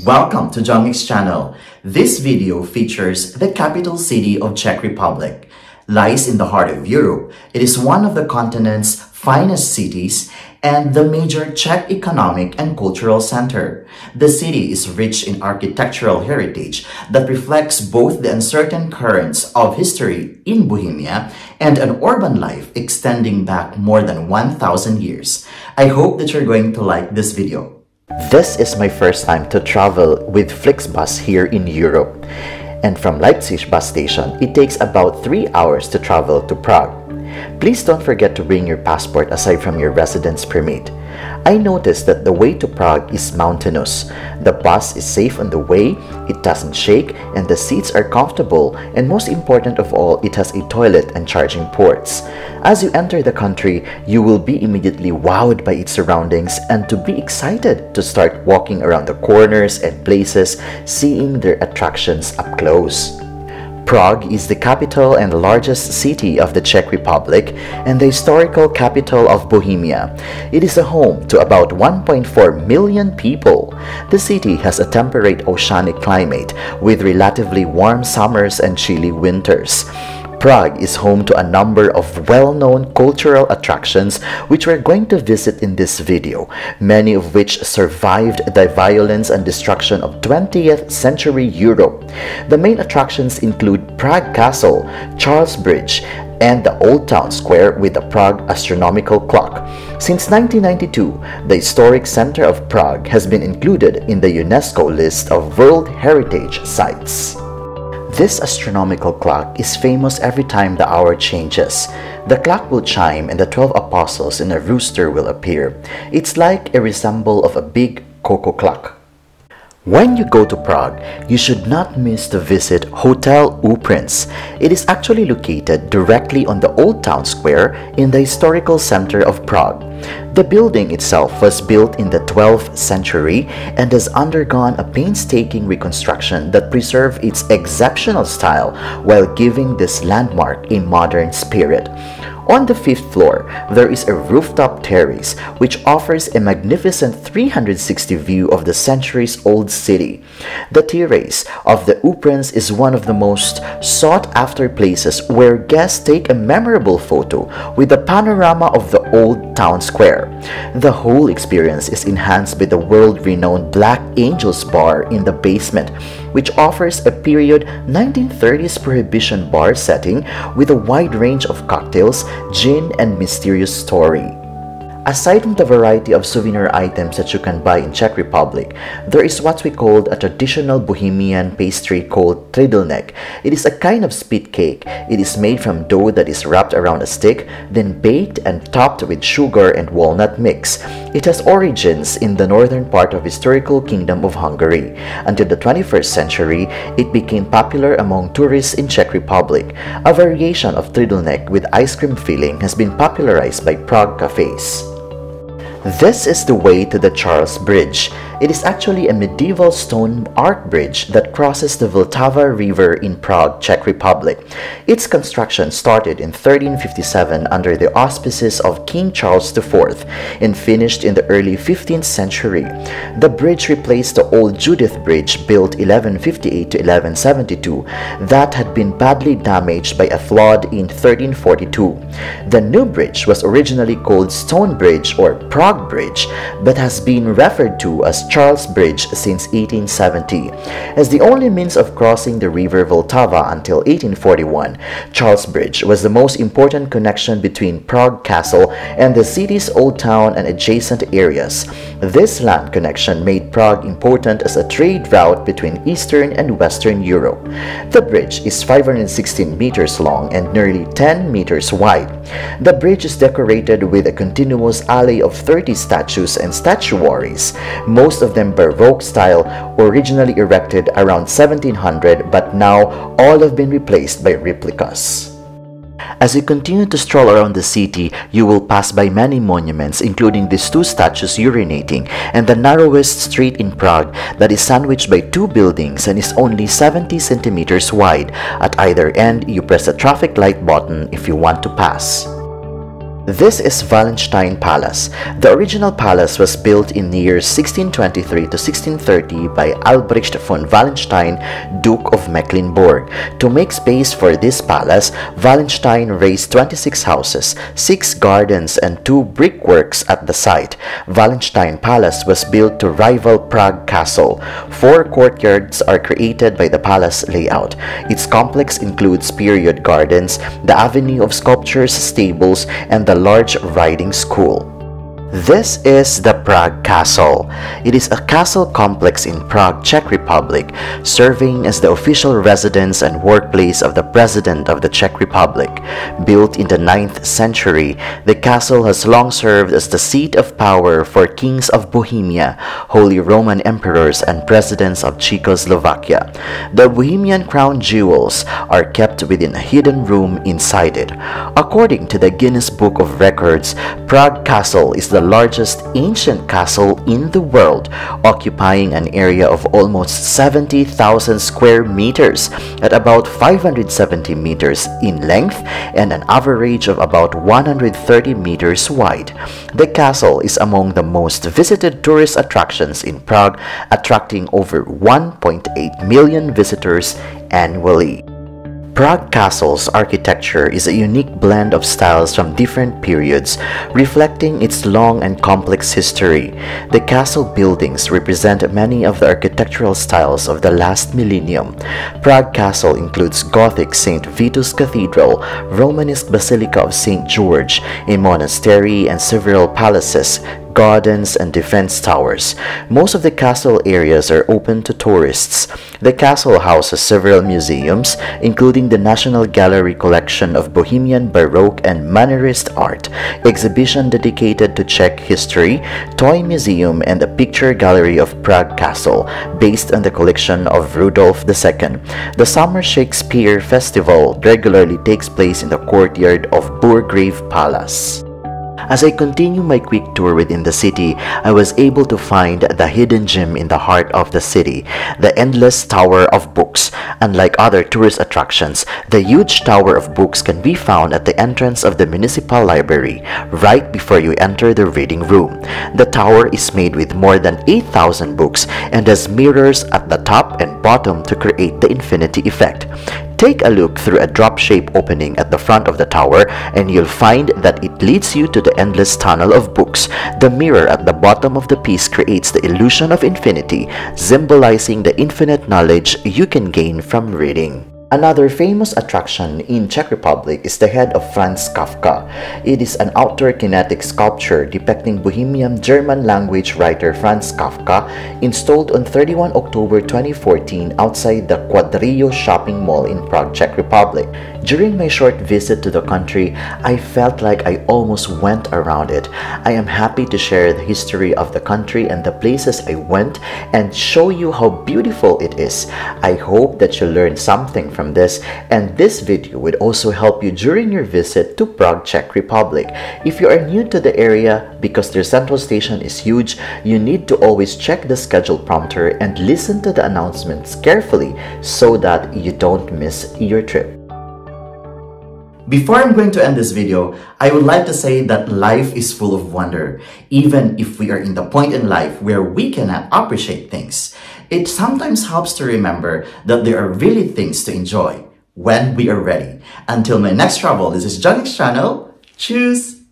welcome to Jongik's channel. This video features the capital city of Czech Republic. Lies in the heart of Europe, it is one of the continent's finest cities and the major Czech economic and cultural center. The city is rich in architectural heritage that reflects both the uncertain currents of history in Bohemia and an urban life extending back more than 1,000 years. I hope that you're going to like this video. This is my first time to travel with Flixbus here in Europe. And from Leipzig bus station, it takes about 3 hours to travel to Prague. Please don't forget to bring your passport aside from your residence permit. I noticed that the way to Prague is mountainous. The bus is safe on the way, it doesn't shake, and the seats are comfortable, and most important of all, it has a toilet and charging ports. As you enter the country, you will be immediately wowed by its surroundings and to be excited to start walking around the corners and places, seeing their attractions up close. Prague is the capital and largest city of the Czech Republic and the historical capital of Bohemia. It is a home to about 1.4 million people. The city has a temperate oceanic climate with relatively warm summers and chilly winters. Prague is home to a number of well-known cultural attractions which we're going to visit in this video, many of which survived the violence and destruction of 20th century Europe. The main attractions include Prague Castle, Charles Bridge, and the Old Town Square with the Prague Astronomical Clock. Since 1992, the historic center of Prague has been included in the UNESCO list of World Heritage Sites. This astronomical clock is famous every time the hour changes. The clock will chime and the 12 apostles and a rooster will appear. It's like a resemble of a big cocoa clock. When you go to Prague, you should not miss to visit Hotel Prince. It is actually located directly on the Old Town Square in the historical center of Prague. The building itself was built in the 12th century and has undergone a painstaking reconstruction that preserved its exceptional style while giving this landmark a modern spirit. On the 5th floor, there is a rooftop terrace which offers a magnificent 360 view of the centuries-old city. The terrace of the Prince is one of the most sought-after places where guests take a memorable photo with a panorama of the Old Town Square. The whole experience is enhanced by the world-renowned Black Angel's Bar in the basement, which offers a period 1930s prohibition bar setting with a wide range of cocktails, gin, and mysterious story. Aside from the variety of souvenir items that you can buy in Czech Republic, there is what we call a traditional Bohemian pastry called tridelnek. It is a kind of spit cake. It is made from dough that is wrapped around a stick, then baked and topped with sugar and walnut mix. It has origins in the northern part of historical Kingdom of Hungary. Until the 21st century, it became popular among tourists in Czech Republic. A variation of tridelnek with ice cream filling has been popularized by Prague cafes. This is the way to the Charles Bridge. It is actually a medieval stone arch bridge that crosses the Vltava River in Prague, Czech Republic. Its construction started in 1357 under the auspices of King Charles IV and finished in the early 15th century. The bridge replaced the old Judith Bridge built 1158 to 1172 that had been badly damaged by a flood in 1342. The new bridge was originally called Stone Bridge or Prague Bridge, but has been referred to as Charles Bridge since 1870. As the only means of crossing the river Vltava until 1841, Charles Bridge was the most important connection between Prague Castle and the city's old town and adjacent areas. This land connection made Prague important as a trade route between Eastern and Western Europe. The bridge is 516 meters long and nearly 10 meters wide. The bridge is decorated with a continuous alley of 30 statues and statuaries, most of them Baroque style, originally erected around 1700, but now all have been replaced by replicas. As you continue to stroll around the city, you will pass by many monuments, including these two statues urinating and the narrowest street in Prague that is sandwiched by two buildings and is only 70 centimeters wide. At either end, you press the traffic light button if you want to pass. This is Wallenstein Palace. The original palace was built in the years 1623 to 1630 by Albrecht von Wallenstein, Duke of Mecklenburg. To make space for this palace, Wallenstein raised 26 houses, 6 gardens, and 2 brickworks at the site. Wallenstein Palace was built to rival Prague Castle. 4 courtyards are created by the palace layout. Its complex includes period gardens, the avenue of sculptures, stables, and the large riding school. This is the Prague Castle. It is a castle complex in Prague, Czech Republic, serving as the official residence and workplace of the President of the Czech Republic. Built in the 9th century, the castle has long served as the seat of power for kings of Bohemia, Holy Roman Emperors, and presidents of Czechoslovakia. The Bohemian crown jewels are kept within a hidden room inside it. According to the Guinness Book of Records, Prague Castle is the largest ancient castle in the world, occupying an area of almost 70,000 square meters at about 570 meters in length and an average of about 130 meters wide. The castle is among the most visited tourist attractions in Prague, attracting over 1.8 million visitors annually. Prague Castle's architecture is a unique blend of styles from different periods, reflecting its long and complex history. The castle buildings represent many of the architectural styles of the last millennium. Prague Castle includes Gothic St. Vitus Cathedral, Romanesque Basilica of St. George, a monastery, and several palaces, gardens, and defense towers. Most of the castle areas are open to tourists. The castle houses several museums, including the National Gallery collection of Bohemian Baroque and Mannerist art, exhibition dedicated to Czech history, toy museum, and a picture gallery of Prague Castle, based on the collection of Rudolf II. The Summer Shakespeare Festival regularly takes place in the courtyard of Burgrave Palace. As I continue my quick tour within the city, I was able to find the hidden gem in the heart of the city, the endless Tower of Books. Unlike other tourist attractions, the huge Tower of Books can be found at the entrance of the municipal library, right before you enter the reading room. The tower is made with more than 8,000 books and has mirrors at the top and bottom to create the infinity effect. Take a look through a drop-shaped opening at the front of the tower and you'll find that it leads you to the endless tunnel of books. The mirror at the bottom of the piece creates the illusion of infinity, symbolizing the infinite knowledge you can gain from reading. Another famous attraction in Czech Republic is the head of Franz Kafka. It is an outdoor kinetic sculpture depicting Bohemian German language writer Franz Kafka, installed on 31 October 2014 outside the Quadrillo shopping mall in Prague, Czech Republic. During my short visit to the country, I felt like I almost went around it. I am happy to share the history of the country and the places I went and show you how beautiful it is. I hope that you learned something from this, and this video would also help you during your visit to Prague, Czech Republic. If you are new to the area, because their central station is huge, you need to always check the schedule prompter and listen to the announcements carefully so that you don't miss your trip. Before I'm going to end this video, I would like to say that life is full of wonder. Even if we are in the point in life where we cannot appreciate things, it sometimes helps to remember that there are really things to enjoy when we are ready. Until my next travel, this is Johnny's channel. Cheers!